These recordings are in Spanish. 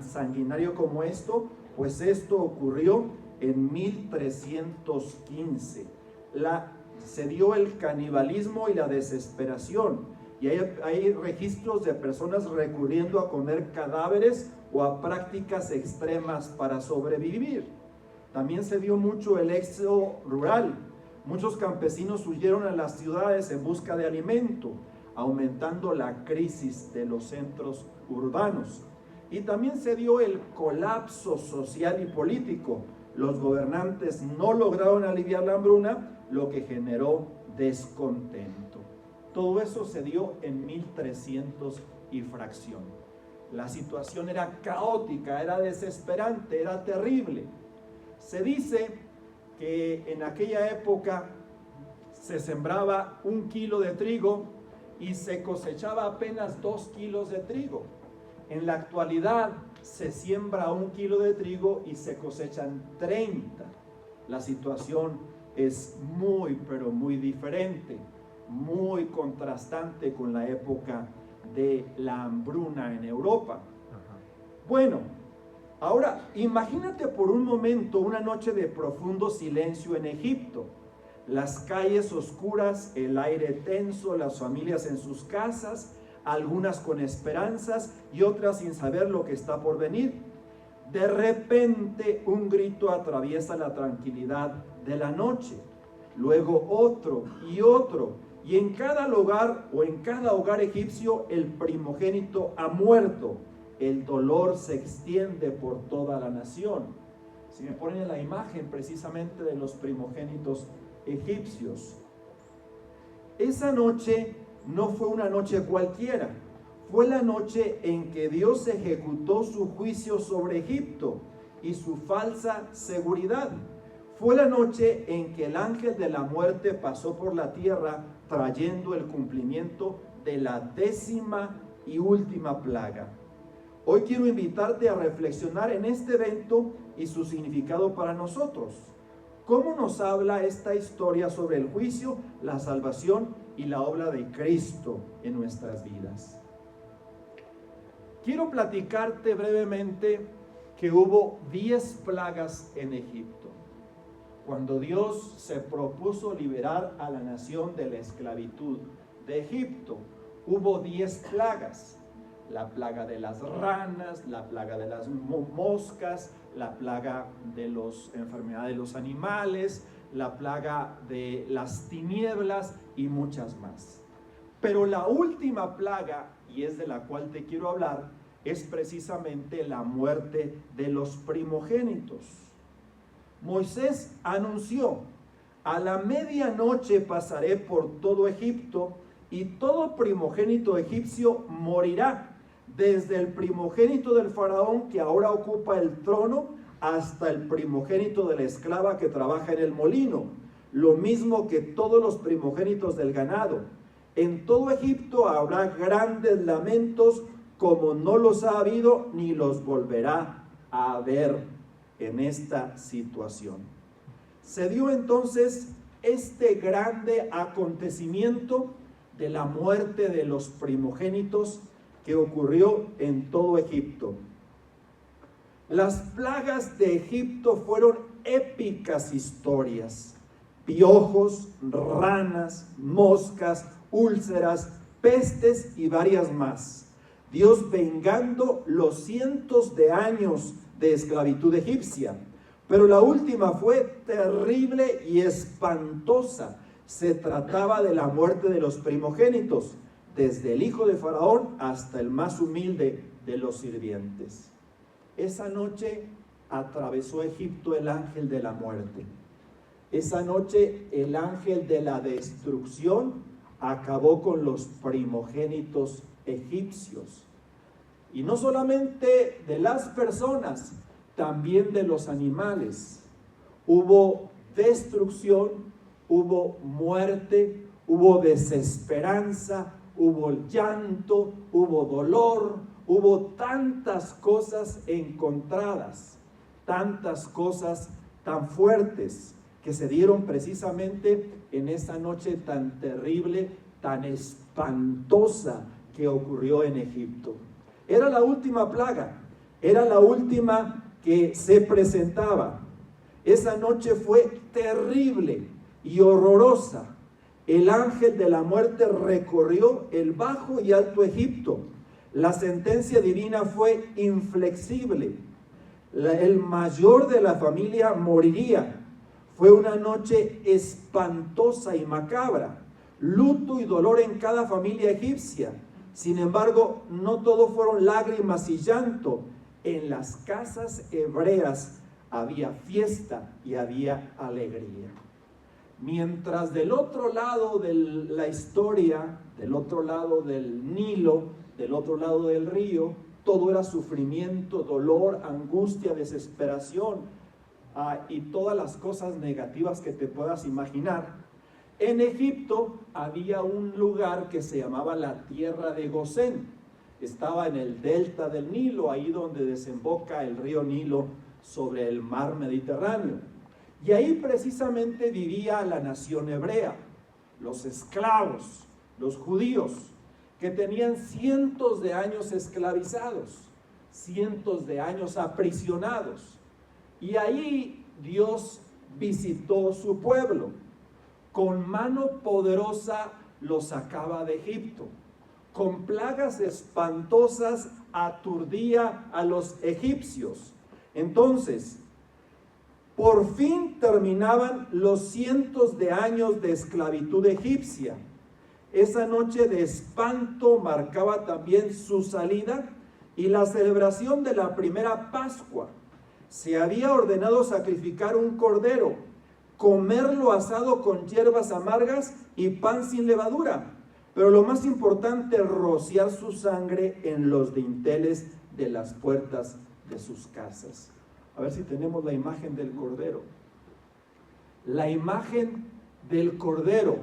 sanguinario como esto, pues esto ocurrió en 1315. Se dio el canibalismo y la desesperación, y hay registros de personas recurriendo a comer cadáveres o a prácticas extremas para sobrevivir. También se dio mucho el éxodo rural. Muchos campesinos huyeron a las ciudades en busca de alimento, aumentando la crisis de los centros urbanos. Y también se dio el colapso social y político. Los gobernantes no lograron aliviar la hambruna, lo que generó descontento. Todo eso se dio en 1300 y fracción. La situación era caótica, era desesperante, era terrible. Se dice que en aquella época se sembraba 1 kilo de trigo y se cosechaba apenas 2 kilos de trigo. En la actualidad se siembra 1 kilo de trigo y se cosechan 30. La situación es muy, pero muy diferente, muy contrastante con la época de la hambruna en Europa. Bueno, ahora imagínate por un momento una noche de profundo silencio en Egipto. Las calles oscuras, el aire tenso, las familias en sus casas, algunas con esperanzas y otras sin saber lo que está por venir. De repente un grito atraviesa la tranquilidad de la noche, luego otro, y en cada hogar o en cada hogar egipcio el primogénito ha muerto. El dolor se extiende por toda la nación. Si me ponen la imagen precisamente de los primogénitos egipcios, esa noche no fue una noche cualquiera, fue la noche en que Dios ejecutó su juicio sobre Egipto y su falsa seguridad. Fue la noche en que el ángel de la muerte pasó por la tierra trayendo el cumplimiento de la 10ª y última plaga. Hoy quiero invitarte a reflexionar en este evento y su significado para nosotros. ¿Cómo nos habla esta historia sobre el juicio, la salvación y la obra de Cristo en nuestras vidas? Quiero platicarte brevemente que hubo 10 plagas en Egipto. Cuando Dios se propuso liberar a la nación de la esclavitud de Egipto, hubo 10 plagas. La plaga de las ranas, la plaga de las moscas, la plaga de las enfermedades de los animales, la plaga de las tinieblas y muchas más. Pero la última plaga, y es de la cual te quiero hablar, es precisamente la muerte de los primogénitos. Moisés anunció: a la medianoche pasaré por todo Egipto y todo primogénito egipcio morirá, desde el primogénito del faraón que ahora ocupa el trono hasta el primogénito de la esclava que trabaja en el molino, lo mismo que todos los primogénitos del ganado. En todo Egipto habrá grandes lamentos como no los ha habido ni los volverá a haber en esta situación. Se dio entonces este grande acontecimiento de la muerte de los primogénitos que ocurrió en todo Egipto. Las plagas de Egipto fueron épicas historias: piojos, ranas, moscas, úlceras, pestes y varias más. Dios vengando los cientos de años de esclavitud egipcia. Pero la última fue terrible y espantosa. Se trataba de la muerte de los primogénitos, desde el hijo de Faraón hasta el más humilde de los sirvientes. Esa noche atravesó Egipto el ángel de la muerte. Esa noche el ángel de la destrucción acabó con los primogénitos egipcios. Y no solamente de las personas, también de los animales. Hubo destrucción, hubo muerte, hubo desesperanza, hubo llanto, hubo dolor, hubo tantas cosas encontradas, tantas cosas tan fuertes que se dieron precisamente en esa noche tan terrible, tan espantosa que ocurrió en Egipto. Era la última plaga. Era la última que se presentaba. Esa noche fue terrible y horrorosa. El ángel de la muerte recorrió el Bajo y Alto Egipto. La sentencia divina fue inflexible. El mayor de la familia moriría. Fue una noche espantosa y macabra. Luto y dolor en cada familia egipcia. Sin embargo, no todo fueron lágrimas y llanto. En las casas hebreas había fiesta y había alegría. Mientras del otro lado de la historia, del otro lado del Nilo, del otro lado del río, todo era sufrimiento, dolor, angustia, desesperación, y todas las cosas negativas que te puedas imaginar. En Egipto había un lugar que se llamaba la tierra de Gosén. Estaba en el delta del Nilo, ahí donde desemboca el río Nilo sobre el mar Mediterráneo. Y ahí precisamente vivía la nación hebrea, los esclavos, los judíos, que tenían cientos de años esclavizados, cientos de años aprisionados. Y ahí Dios visitó su pueblo. Con mano poderosa los sacaba de Egipto. Con plagas espantosas aturdía a los egipcios. Entonces, por fin terminaban los cientos de años de esclavitud egipcia. Esa noche de espanto marcaba también su salida y la celebración de la primera Pascua. Se había ordenado sacrificar un cordero, comerlo asado con hierbas amargas y pan sin levadura. Pero lo más importante, rociar su sangre en los dinteles de las puertas de sus casas. A ver si tenemos la imagen del cordero. La imagen del cordero,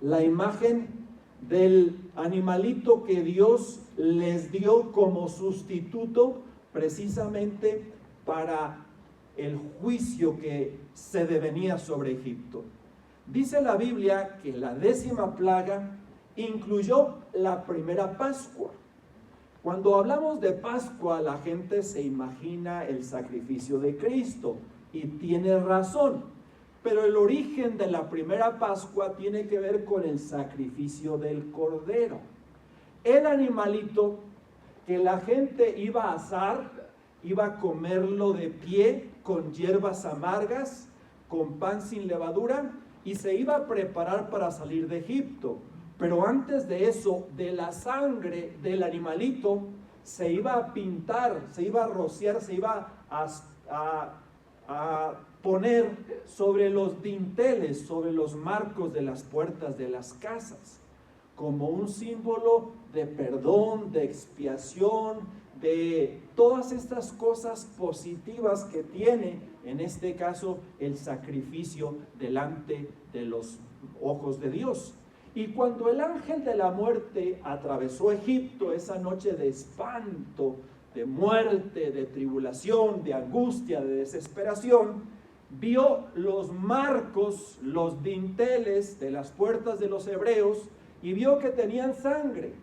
la imagen del animalito que Dios les dio como sustituto precisamente para el juicio que se devenía sobre Egipto. Dice la Biblia que la 10ª plaga incluyó la primera Pascua. Cuando hablamos de Pascua, la gente se imagina el sacrificio de Cristo, y tiene razón, pero el origen de la primera Pascua tiene que ver con el sacrificio del cordero. El animalito que la gente iba a asar, iba a comerlo de pie, con hierbas amargas, con pan sin levadura, y se iba a preparar para salir de Egipto. Pero antes de eso, de la sangre del animalito se iba a pintar, se iba a rociar, se iba a poner sobre los dinteles, sobre los marcos de las puertas de las casas, como un símbolo de perdón, de expiación, de todas estas cosas positivas que tiene, en este caso, el sacrificio delante de los ojos de Dios. Y cuando el ángel de la muerte atravesó Egipto esa noche de espanto, de muerte, de tribulación, de angustia, de desesperación, vio los marcos, los dinteles de las puertas de los hebreos y vio que tenían sangre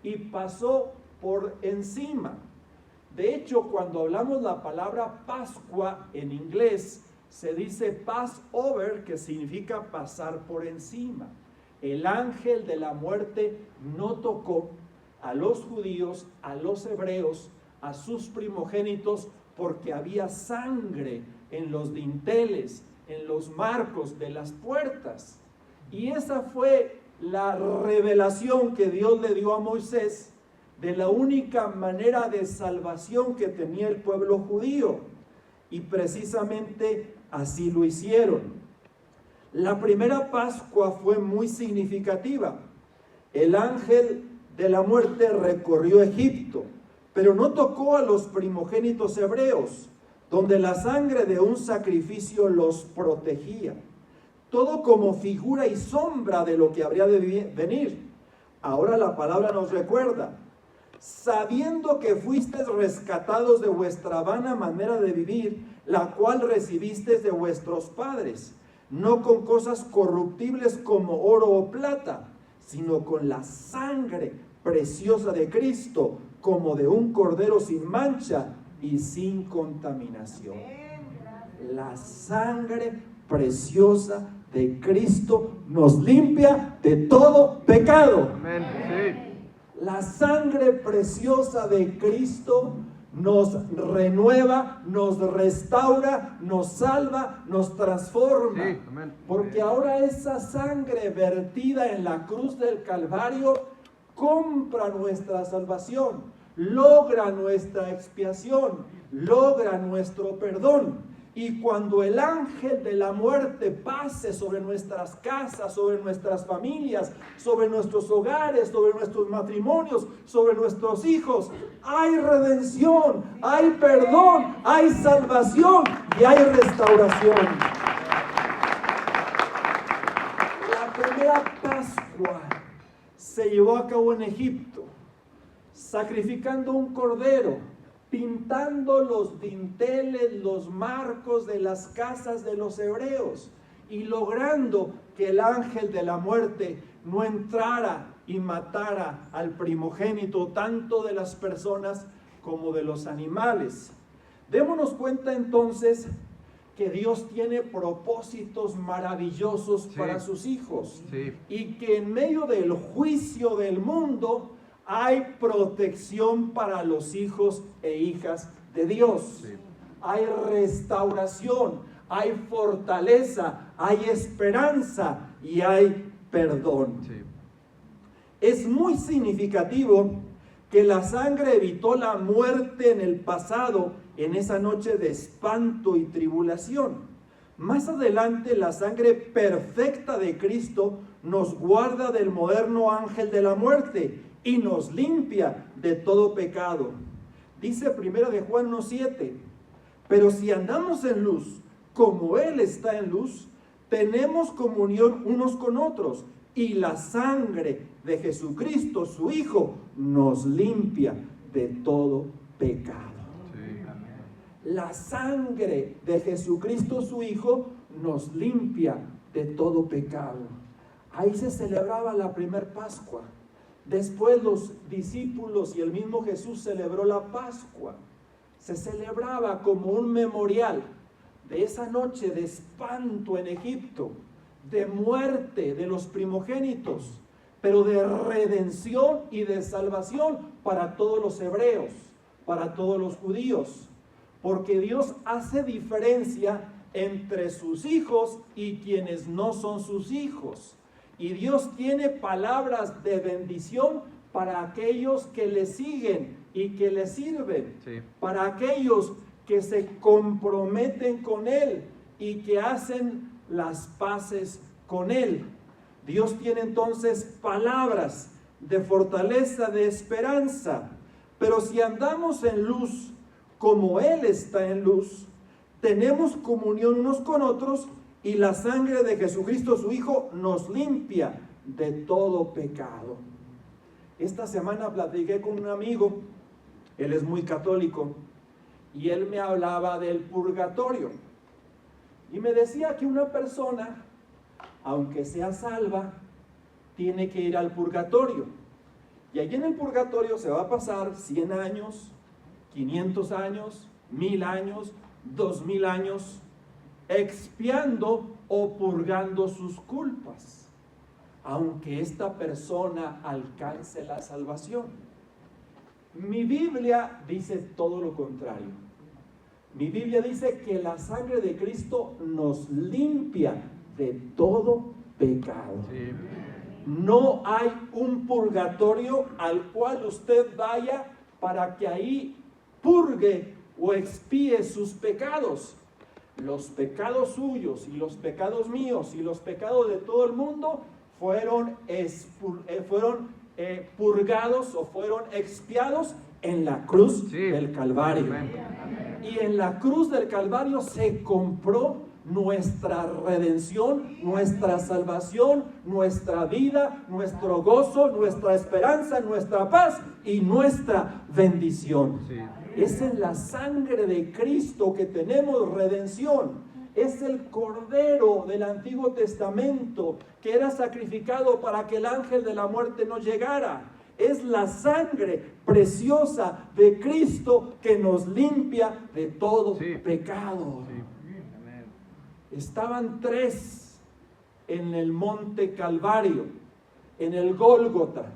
y pasó por encima. De hecho, cuando hablamos la palabra Pascua en inglés, se dice Passover, que significa pasar por encima. El ángel de la muerte no tocó a los judíos, a los hebreos, a sus primogénitos, porque había sangre en los dinteles, en los marcos de las puertas. Y esa fue la revelación que Dios le dio a Moisés de la única manera de salvación que tenía el pueblo judío. Y precisamente así lo hicieron. La primera Pascua fue muy significativa. El ángel de la muerte recorrió Egipto, pero no tocó a los primogénitos hebreos, donde la sangre de un sacrificio los protegía. Todo como figura y sombra de lo que habría de venir. Ahora la palabra nos recuerda: sabiendo que fuisteis rescatados de vuestra vana manera de vivir, la cual recibisteis de vuestros padres, no con cosas corruptibles como oro o plata, sino con la sangre preciosa de Cristo, como de un cordero sin mancha y sin contaminación. La sangre preciosa de Cristo nos limpia de todo pecado. Amén. Sí. La sangre preciosa de Cristo nos renueva, nos restaura, nos salva, nos transforma. Sí, amén. Porque ahora esa sangre vertida en la cruz del Calvario compra nuestra salvación, logra nuestra expiación, logra nuestro perdón. Y cuando el ángel de la muerte pase sobre nuestras casas, sobre nuestras familias, sobre nuestros hogares, sobre nuestros matrimonios, sobre nuestros hijos, hay redención, hay perdón, hay salvación y hay restauración. La primera Pascua se llevó a cabo en Egipto, sacrificando un cordero, pintando los dinteles, los marcos de las casas de los hebreos y logrando que el ángel de la muerte no entrara y matara al primogénito, tanto de las personas como de los animales. Démonos cuenta entonces que Dios tiene propósitos maravillosos para sus hijos, y que en medio del juicio del mundo hay protección para los hijos e hijas de Dios. Hay restauración, hay fortaleza, hay esperanza y hay perdón. Es muy significativo que la sangre evitó la muerte en el pasado, en esa noche de espanto y tribulación. Más adelante, la sangre perfecta de Cristo nos guarda del moderno ángel de la muerte y nos limpia de todo pecado. Dice 1 de Juan 1:7, pero si andamos en luz, como Él está en luz, tenemos comunión unos con otros, y la sangre de Jesucristo, su Hijo, nos limpia de todo pecado. La sangre de Jesucristo, su Hijo, nos limpia de todo pecado. Ahí se celebraba la primer Pascua. Después los discípulos y el mismo Jesús celebró la Pascua. Se celebraba como un memorial de esa noche de espanto en Egipto, de muerte de los primogénitos, pero de redención y de salvación para todos los hebreos, para todos los judíos. Porque Dios hace diferencia entre sus hijos y quienes no son sus hijos. Y Dios tiene palabras de bendición para aquellos que le siguen y que le sirven. Para aquellos que se comprometen con Él y que hacen las paces con Él. Dios tiene entonces palabras de fortaleza, de esperanza. Pero si andamos en luz, como Él está en luz, tenemos comunión unos con otros, y la sangre de Jesucristo, su Hijo, nos limpia de todo pecado. Esta semana platiqué con un amigo, él es muy católico, y él me hablaba del purgatorio. Y me decía que una persona, aunque sea salva, tiene que ir al purgatorio. Y allí en el purgatorio se va a pasar 100 años, 500 años, 1000 años, 2000 años, expiando o purgando sus culpas, aunque esta persona alcance la salvación. Mi Biblia dice todo lo contrario. Mi Biblia dice que la sangre de Cristo nos limpia de todo pecado. No hay un purgatorio al cual usted vaya para que ahí purgue o expíe sus pecados. Los pecados suyos y los pecados míos y los pecados de todo el mundo fueron purgados o fueron expiados en la cruz del Calvario. Y en la cruz del Calvario se compró nuestra redención, nuestra salvación, nuestra vida, nuestro gozo, nuestra esperanza, nuestra paz y nuestra bendición. Es en la sangre de Cristo que tenemos redención. Es el Cordero del Antiguo Testamento que era sacrificado para que el ángel de la muerte no llegara. Es la sangre preciosa de Cristo que nos limpia de todo pecado. Estaban tres en el monte Calvario, en el Gólgota.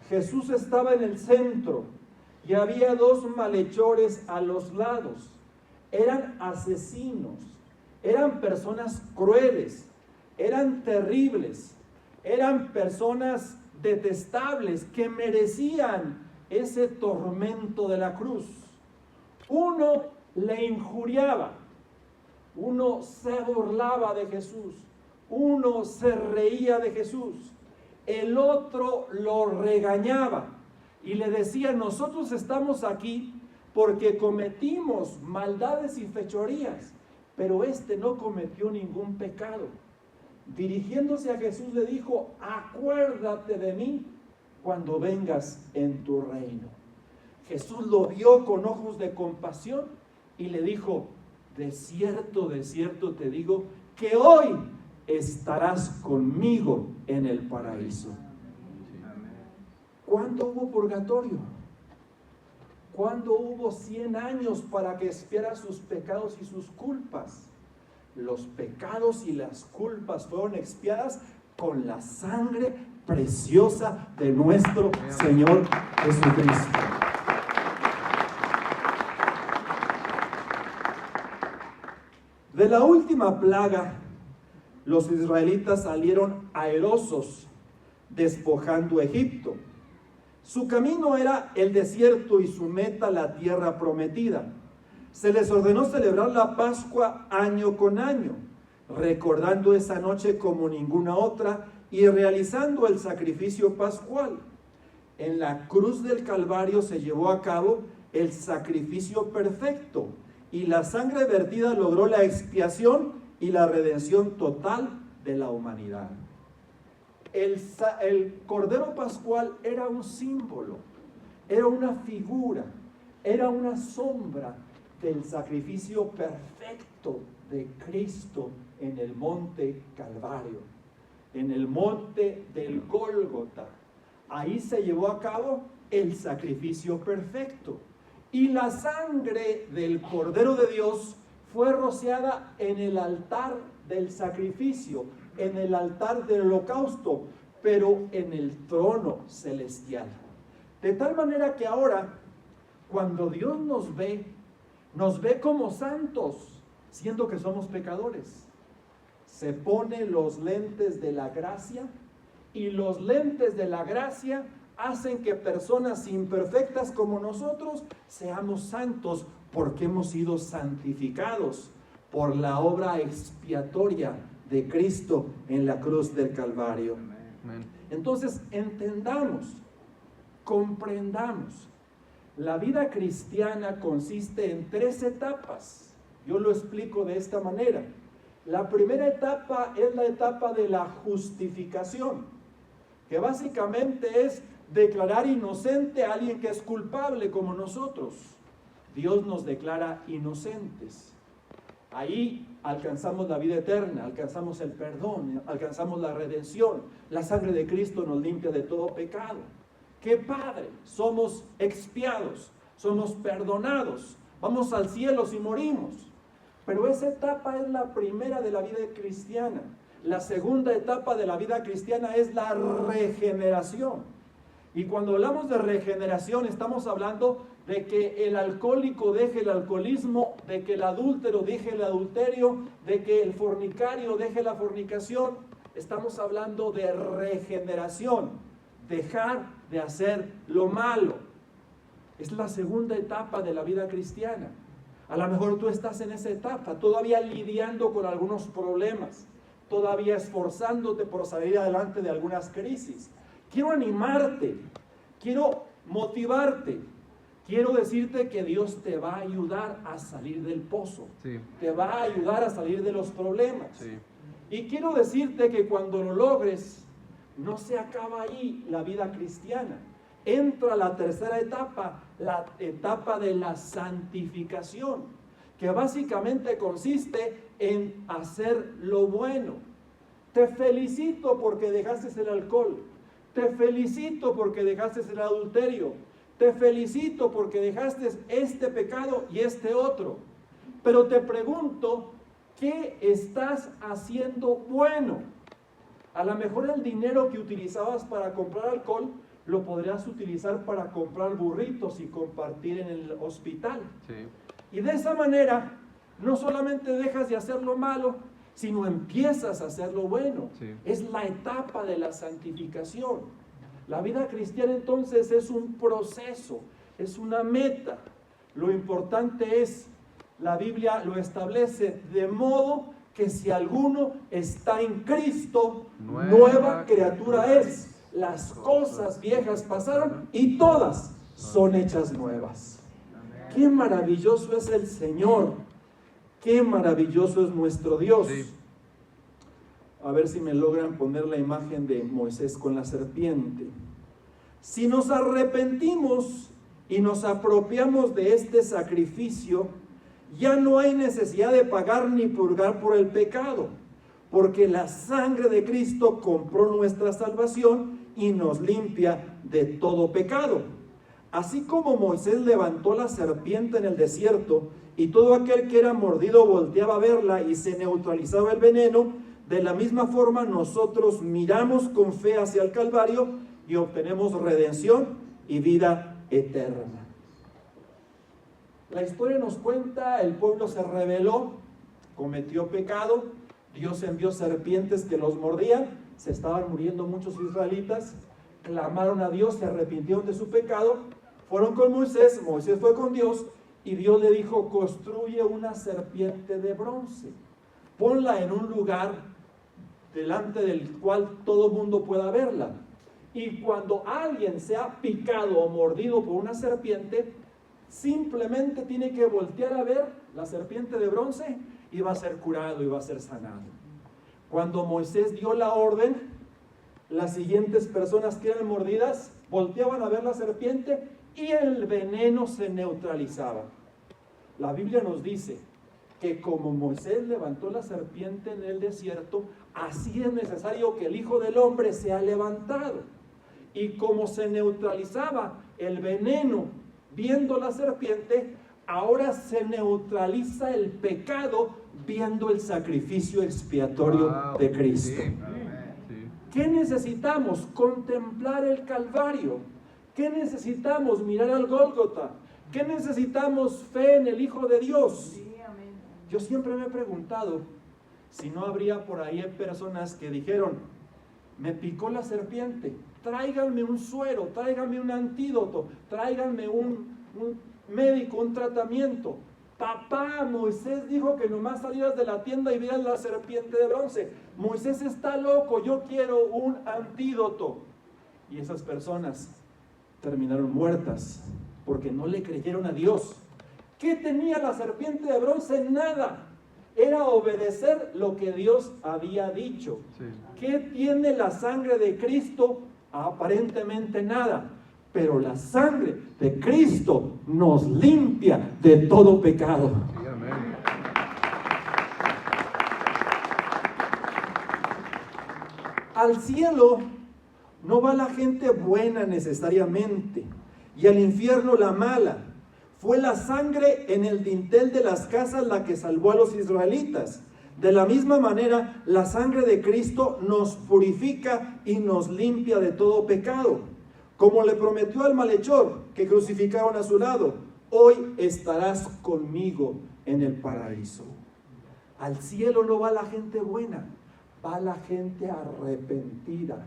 Jesús estaba en el centro y había dos malhechores a los lados. Eran asesinos, eran personas crueles, eran terribles, eran personas detestables que merecían ese tormento de la cruz. Uno le injuriaba, uno se burlaba de Jesús, uno se reía de Jesús, el otro lo regañaba y le decía: nosotros estamos aquí porque cometimos maldades y fechorías, pero este no cometió ningún pecado. Dirigiéndose a Jesús le dijo: acuérdate de mí cuando vengas en tu reino. Jesús lo vio con ojos de compasión y le dijo: de cierto te digo que hoy estarás conmigo en el paraíso. ¿Cuándo hubo purgatorio? ¿Cuándo hubo 100 años para que expiara sus pecados y sus culpas? Los pecados y las culpas fueron expiadas con la sangre preciosa de nuestro Señor Jesucristo. De la última plaga, los israelitas salieron airosos, despojando Egipto. Su camino era el desierto y su meta la tierra prometida. Se les ordenó celebrar la Pascua año con año, recordando esa noche como ninguna otra y realizando el sacrificio pascual. En la cruz del Calvario se llevó a cabo el sacrificio perfecto y la sangre vertida logró la expiación y la redención total de la humanidad. El Cordero Pascual era un símbolo, era una figura, era una sombra del sacrificio perfecto de Cristo en el monte Calvario, en el monte del Gólgota. Ahí se llevó a cabo el sacrificio perfecto. Y la sangre del Cordero de Dios fue rociada en el altar del sacrificio, en el altar del holocausto, pero en el trono celestial. De tal manera que ahora, cuando Dios nos ve como santos, siendo que somos pecadores. Se pone los lentes de la gracia, y los lentes de la gracia hacen que personas imperfectas como nosotros seamos santos, porque hemos sido santificados por la obra expiatoria de Cristo en la cruz del Calvario. Entonces, entendamos, comprendamos. La vida cristiana consiste en 3 etapas. Yo lo explico de esta manera. La primera etapa es la etapa de la justificación, que básicamente es declarar inocente a alguien que es culpable como nosotros. Dios nos declara inocentes. Ahí alcanzamos la vida eterna, alcanzamos el perdón, alcanzamos la redención. La sangre de Cristo nos limpia de todo pecado. ¡Qué padre! Somos expiados, somos perdonados, vamos al cielo si morimos. Pero esa etapa es la primera de la vida cristiana. La segunda etapa de la vida cristiana es la regeneración. Y cuando hablamos de regeneración, estamos hablando de que el alcohólico deje el alcoholismo, de que el adúltero deje el adulterio, de que el fornicario deje la fornicación. Estamos hablando de regeneración, dejar de hacer lo malo. Es la segunda etapa de la vida cristiana. A lo mejor tú estás en esa etapa, todavía lidiando con algunos problemas, todavía esforzándote por salir adelante de algunas crisis. Quiero animarte, quiero motivarte, quiero decirte que Dios te va a ayudar a salir del pozo, te va a ayudar a salir de los problemas. Y quiero decirte que cuando lo logres, no se acaba ahí la vida cristiana. Entra la tercera etapa, la etapa de la santificación, que básicamente consiste en hacer lo bueno. Te felicito porque dejaste el alcohol. te felicito porque dejaste el adulterio, te felicito porque dejaste este pecado y este otro. Pero te pregunto, ¿qué estás haciendo bueno? A lo mejor el dinero que utilizabas para comprar alcohol lo podrías utilizar para comprar burritos y compartir en el hospital. Sí. Y de esa manera, no solamente dejas de hacer lo malo, sino empiezas a hacer lo bueno. Sí. Es la etapa de la santificación. La vida cristiana entonces es un proceso, es una meta. Lo importante es, la Biblia lo establece de modo que si alguno está en Cristo, nueva criatura es. Las cosas viejas pasaron y todas son hechas nuevas. Qué maravilloso es el Señor. Qué maravilloso es nuestro Dios. Sí. A ver si me logran poner la imagen de Moisés con la serpiente. Si nos arrepentimos y nos apropiamos de este sacrificio, ya no hay necesidad de pagar ni purgar por el pecado, porque la sangre de Cristo compró nuestra salvación y nos limpia de todo pecado. Así como Moisés levantó la serpiente en el desierto y todo aquel que era mordido volteaba a verla y se neutralizaba el veneno, de la misma forma nosotros miramos con fe hacia el Calvario y obtenemos redención y vida eterna. La historia nos cuenta, el pueblo se rebeló, cometió pecado, Dios envió serpientes que los mordían, se estaban muriendo muchos israelitas, clamaron a Dios, se arrepintieron de su pecado, fueron con Moisés, Moisés fue con Dios y Dios le dijo, construye una serpiente de bronce, ponla en un lugar delante del cual todo mundo pueda verla. Y cuando alguien sea picado o mordido por una serpiente, simplemente tiene que voltear a ver la serpiente de bronce y va a ser curado y va a ser sanado. Cuando Moisés dio la orden, las siguientes personas que eran mordidas volteaban a ver la serpiente y el veneno se neutralizaba. La Biblia nos dice que como Moisés levantó la serpiente en el desierto, así es necesario que el Hijo del Hombre sea levantado. Y como se neutralizaba el veneno viendo la serpiente, ahora se neutraliza el pecado viendo el sacrificio expiatorio de Cristo. Sí. ¿Qué necesitamos? Contemplar el Calvario. ¿Qué necesitamos? Mirar al Gólgota. ¿Qué necesitamos? Fe en el Hijo de Dios. Yo siempre me he preguntado si no habría por ahí personas que dijeron, me picó la serpiente, tráiganme un suero, tráiganme un antídoto, tráiganme un médico, un tratamiento. Papá, Moisés dijo que nomás salieras de la tienda y vieras la serpiente de bronce. Moisés está loco, yo quiero un antídoto. Y esas personas terminaron muertas porque no le creyeron a Dios. ¿Qué tenía la serpiente de bronce? Nada. Era obedecer lo que Dios había dicho. Sí. ¿Qué tiene la sangre de Cristo? Aparentemente nada. Pero la sangre de Cristo nos limpia de todo pecado. Sí, amén. Al cielo no va la gente buena necesariamente, y al infierno la mala. Fue la sangre en el dintel de las casas la que salvó a los israelitas. De la misma manera, la sangre de Cristo nos purifica y nos limpia de todo pecado. Como le prometió al malhechor que crucificaron a su lado, hoy estarás conmigo en el paraíso. Al cielo no va la gente buena, va la gente arrepentida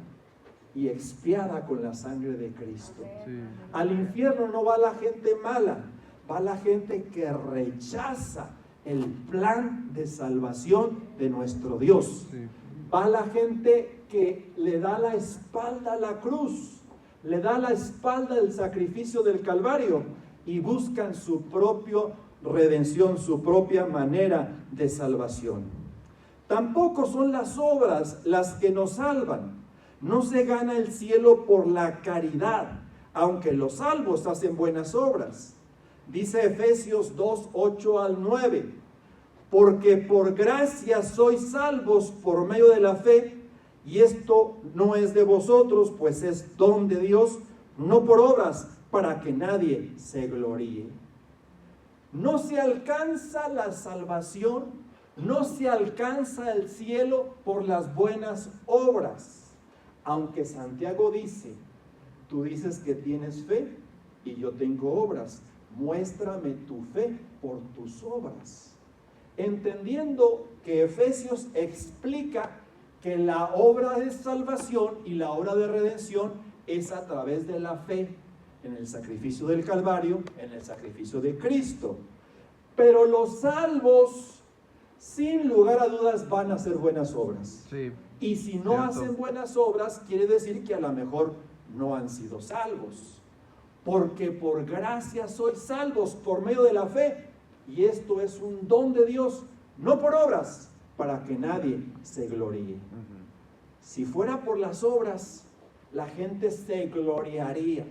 y expiada con la sangre de Cristo. Sí. Al infierno no va la gente mala, va la gente que rechaza el plan de salvación de nuestro Dios. Sí. Va la gente que le da la espalda a la cruz, le da la espalda al sacrificio del Calvario y buscan su propia redención, su propia manera de salvación. Tampoco son las obras las que nos salvan. No se gana el cielo por la caridad, aunque los salvos hacen buenas obras. Dice Efesios 2, 8 al 9, porque por gracia sois salvos por medio de la fe, Y esto no es de vosotros, pues es don de Dios, no por obras, para que nadie se gloríe. No se alcanza la salvación, no se alcanza el cielo por las buenas obras. Aunque Santiago dice, tú dices que tienes fe y yo tengo obras, muéstrame tu fe por tus obras. Entendiendo que Efesios explica que la obra de salvación y la obra de redención es a través de la fe en el sacrificio del Calvario, en el sacrificio de Cristo. Pero los salvos, sin lugar a dudas, van a hacer buenas obras. Sí, y si no hacen buenas obras, quiere decir que a lo mejor no han sido salvos. Porque por gracia sois salvos por medio de la fe. Y esto es un don de Dios, no por obras, para que nadie se gloríe. Si fuera por las obras, la gente se gloriaría,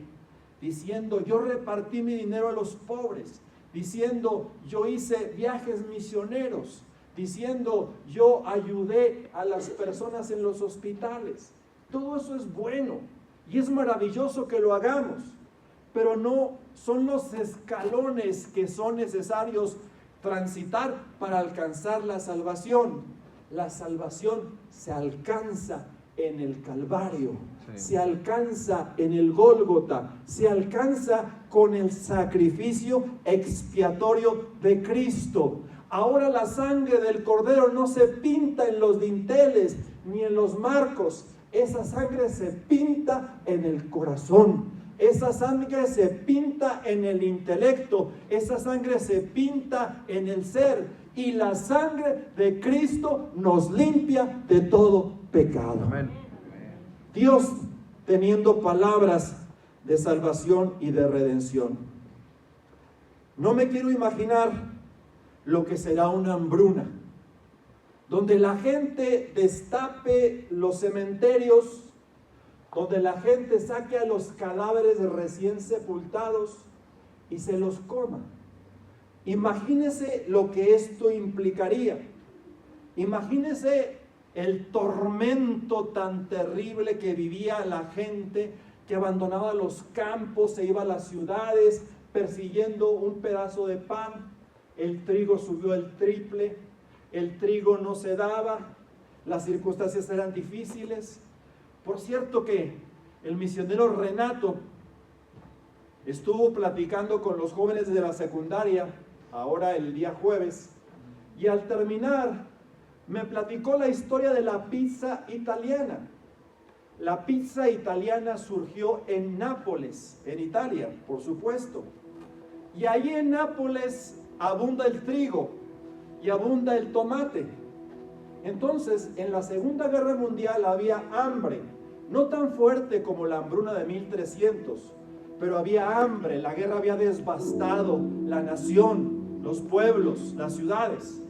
diciendo, yo repartí mi dinero a los pobres, diciendo, yo hice viajes misioneros, diciendo, yo ayudé a las personas en los hospitales. Todo eso es bueno y es maravilloso que lo hagamos, pero no son los escalones que son necesarios transitar para alcanzar la salvación. La salvación se alcanza en el Calvario, se alcanza en el Gólgota, se alcanza con el sacrificio expiatorio de Cristo. Ahora la sangre del Cordero no se pinta en los dinteles ni en los marcos, esa sangre se pinta en el corazón. Esa sangre se pinta en el intelecto, esa sangre se pinta en el ser, y la sangre de Cristo nos limpia de todo pecado. Amén. Dios teniendo palabras de salvación y de redención. No me quiero imaginar lo que será una hambruna, donde la gente destape los cementerios, donde la gente saque a los cadáveres recién sepultados y se los coma. Imagínese lo que esto implicaría. Imagínese el tormento tan terrible que vivía la gente que abandonaba los campos, se iba a las ciudades persiguiendo un pedazo de pan. El trigo subió el triple, el trigo no se daba, las circunstancias eran difíciles. Por cierto que el misionero Renato estuvo platicando con los jóvenes de la secundaria, ahora el día jueves, y al terminar me platicó la historia de la pizza italiana. La pizza italiana surgió en Nápoles, en Italia, por supuesto. Y allí en Nápoles abunda el trigo y abunda el tomate. Entonces, en la Segunda Guerra Mundial había hambre, no tan fuerte como la hambruna de 1300, pero había hambre, la guerra había devastado la nación, los pueblos, las ciudades.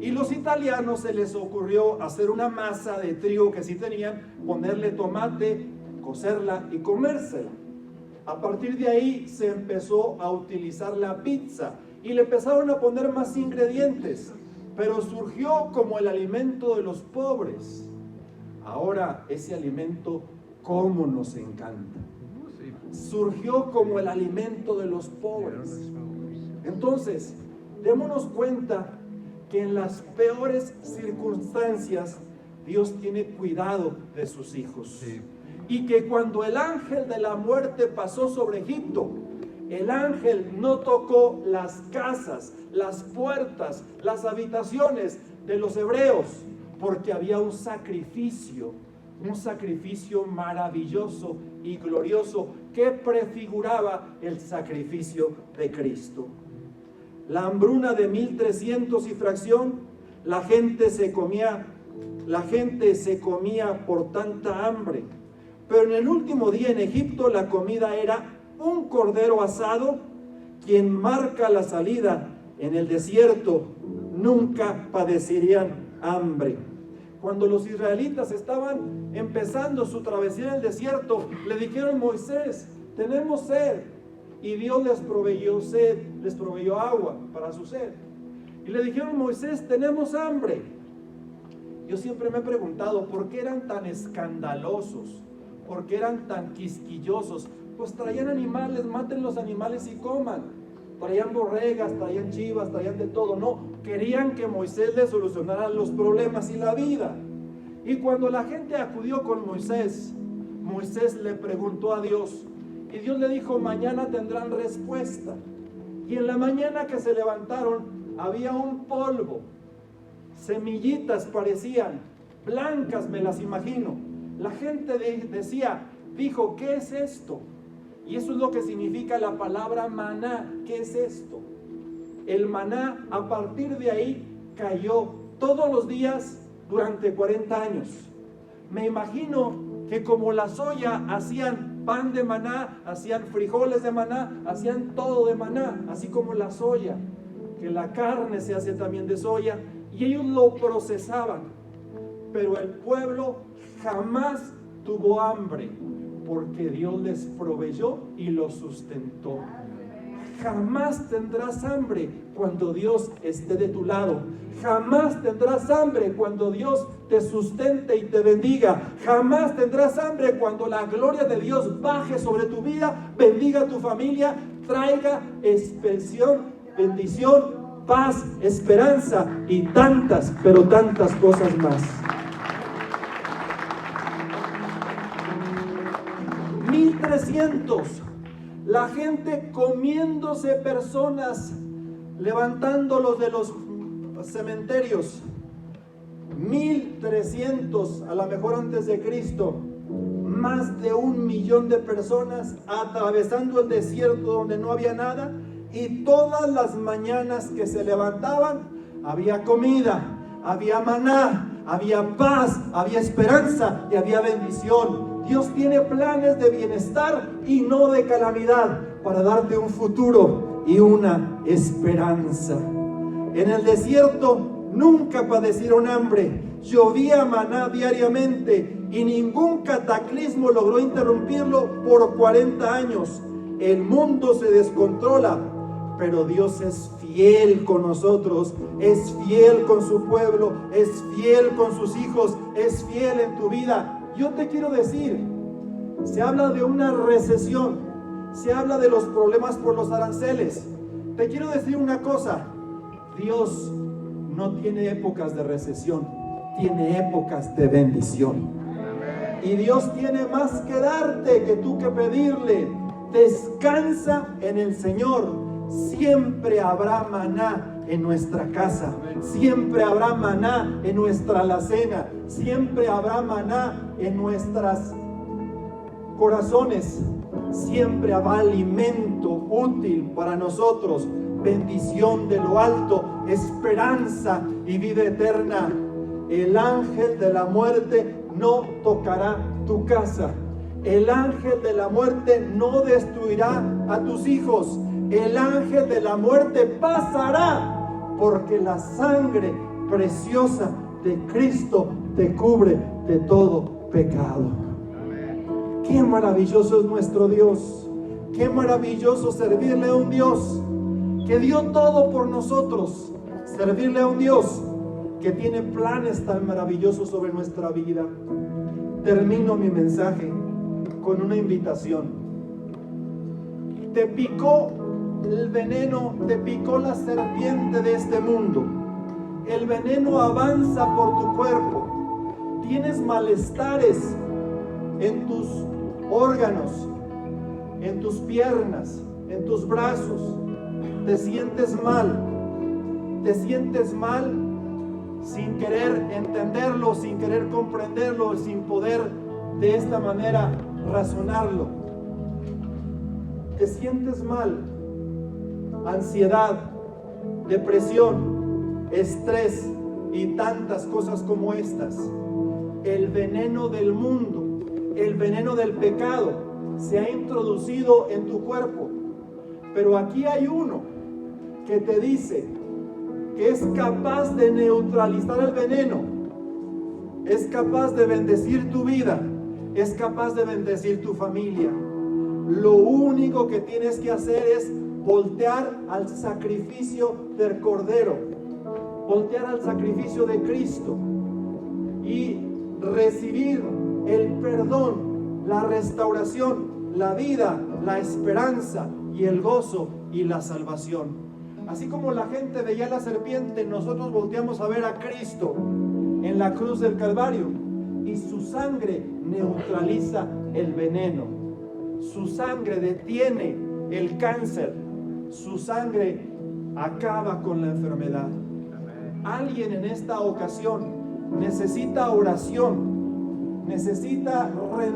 Y los italianos se les ocurrió hacer una masa de trigo que sí tenían, ponerle tomate, cocerla y comérsela. A partir de ahí se empezó a utilizar la pizza y le empezaron a poner más ingredientes, pero surgió como el alimento de los pobres. Ahora ese alimento, ¿cómo nos encanta? Surgió como el alimento de los pobres. Entonces, démonos cuenta que en las peores circunstancias Dios tiene cuidado de sus hijos. Sí. Y que cuando el ángel de la muerte pasó sobre Egipto, el ángel no tocó las casas, las puertas, las habitaciones de los hebreos, porque había un sacrificio maravilloso y glorioso que prefiguraba el sacrificio de Cristo. La hambruna de 1300 y fracción, la gente se comía por tanta hambre. Pero en el último día en Egipto la comida era un cordero asado. Quien marca la salida en el desierto nunca padecerían hambre. Cuando los israelitas estaban empezando su travesía en el desierto, le dijeron: Moisés, tenemos sed. Y Dios les proveyó sed, les proveyó agua para su sed. Y le dijeron: Moisés, tenemos hambre. Yo siempre me he preguntado, ¿por qué eran tan escandalosos? ¿Por qué eran tan quisquillosos? Pues traían animales, maten los animales y coman. Traían borregas, traían chivas, traían de todo. No, querían que Moisés les solucionara los problemas y la vida. Y cuando la gente acudió con Moisés, Moisés le preguntó a Dios, y Dios le dijo, mañana tendrán respuesta. Y en la mañana que se levantaron, había un polvo, semillitas parecían, blancas me las imagino. La gente dijo, ¿qué es esto? Y eso es lo que significa la palabra maná. ¿Qué es esto? El maná, a partir de ahí, cayó todos los días durante 40 años. Me imagino que como la soya hacían pan de maná, hacían frijoles de maná, hacían todo de maná, así como la soya, que la carne se hace también de soya, y ellos lo procesaban. Pero el pueblo jamás tuvo hambre, porque Dios les proveyó y los sustentó. Jamás tendrás hambre cuando Dios esté de tu lado. Jamás tendrás hambre cuando Dios te sustente y te bendiga. Jamás tendrás hambre cuando la gloria de Dios baje sobre tu vida, bendiga a tu familia, traiga expresión, bendición, paz, esperanza y tantas, pero tantas cosas más. 1300, la gente comiéndose personas, levantándolos de los cementerios. 1300, a lo mejor antes de Cristo, más de 1 millón de personas atravesando el desierto donde no había nada, y todas las mañanas que se levantaban había comida, había maná, había paz, había esperanza y había bendición. Dios tiene planes de bienestar y no de calamidad, para darte un futuro y una esperanza. En el desierto nunca padecieron hambre, llovía maná diariamente y ningún cataclismo logró interrumpirlo por 40 años. El mundo se descontrola, pero Dios es fiel con nosotros, es fiel con su pueblo, es fiel con sus hijos, es fiel en tu vida. Yo te quiero decir, se habla de una recesión, se habla de los problemas por los aranceles. Te quiero decir una cosa, Dios no tiene épocas de recesión, tiene épocas de bendición. Y Dios tiene más que darte que tú que pedirle. Descansa en el Señor. Siempre habrá maná en nuestra casa, siempre habrá maná en nuestra alacena, siempre habrá maná en nuestros corazones, siempre habrá alimento útil para nosotros, bendición de lo alto, esperanza y vida eterna. El ángel de la muerte no tocará tu casa, el ángel de la muerte no destruirá a tus hijos. El ángel de la muerte pasará, porque la sangre preciosa de Cristo te cubre de todo pecado. Qué maravilloso es nuestro Dios. Qué maravilloso servirle a un Dios que dio todo por nosotros. Servirle a un Dios que tiene planes tan maravillosos sobre nuestra vida. Termino mi mensaje con una invitación. Te picó el veneno, te picó la serpiente de este mundo. El veneno avanza por tu cuerpo. Tienes malestares en tus órganos, en tus piernas, en tus brazos. Te sientes mal sin querer entenderlo, sin querer comprenderlo, sin poder de esta manera razonarlo. Te sientes mal. Ansiedad, depresión, estrés y tantas cosas como estas. El veneno del mundo, el veneno del pecado se ha introducido en tu cuerpo. Pero aquí hay uno que te dice que es capaz de neutralizar el veneno, es capaz de bendecir tu vida, es capaz de bendecir tu familia. Lo único que tienes que hacer es voltear al sacrificio del Cordero, voltear al sacrificio de Cristo. y recibir el perdón, la restauración, la vida, la esperanza y el gozo y la salvación. Así como la gente veía a la serpiente, nosotros volteamos a ver a Cristo en la cruz del Calvario, y su sangre neutraliza el veneno, su sangre detiene el cáncer, su sangre acaba con la enfermedad. Alguien en esta ocasión necesita oración, necesita rendir